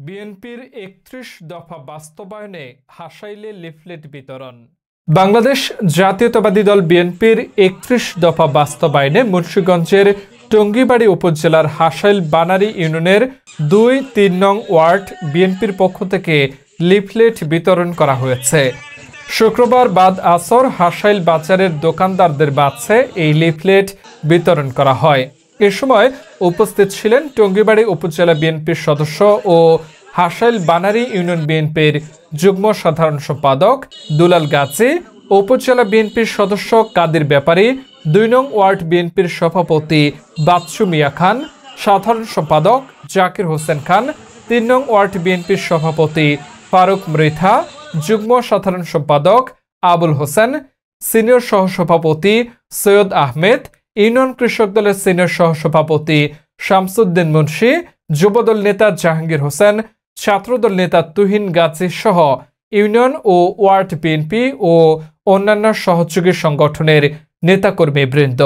বিএনপির ৩১ দফা বাস্তবায়নে হাসাইলে লিফলেট বিতরণ। বাংলাদেশ জাতীয়তাবাদী দল বিএনপির ৩১ দফা বাস্তবায়নে মুন্সিগঞ্জের টঙ্গীবাড়ি উপজেলার হাসাইল বানারী ইউনিয়নের ২-৩ নং ওয়ার্ড বিএনপির পক্ষ থেকে লিফলেট বিতরণ করা হয়েছে। শুক্রবার বাদ আসর হাসাইল বাজারের দোকানদারদের মাঝে এই লিফলেট বিতরণ করা হয়। এ সময় উপস্থিত ছিলেন টঙ্গীবাড়ি উপজেলা বিএনপির সদস্য ও হাসাইল বানারী ইউনিয়ন বিএনপির যুগ্ম সাধারণ সম্পাদক দুলাল গাজী, উপজেলা বিএনপির সদস্য কাদির ব্যাপারী, ২ নং ওয়ার্ড বিএনপির সভাপতি বাদশু মিয়া খান, সাধারণ সম্পাদক জাকির হোসেন খান, ৩ নং ওয়ার্ড বিএনপির সভাপতি ফারুক মৃধা, যুগ্ম সাধারণ সম্পাদক আবুল হোসেন, সিনিয়র সহসভাপতি সৈয়দ আহমেদ, ইউনিয়ন কৃষক দলের সিনিয়র সহসভাপতি শামসুদ্দিন মুন্সি, যুবদল নেতা জাহাঙ্গীর হোসেন, ছাত্রদল নেতা তুহিন গাজী সহ ইউনিয়ন ও ওয়ার্ড বিএনপি ও অন্যান্য সহযোগী সংগঠনের নেতাকর্মীবৃন্দ।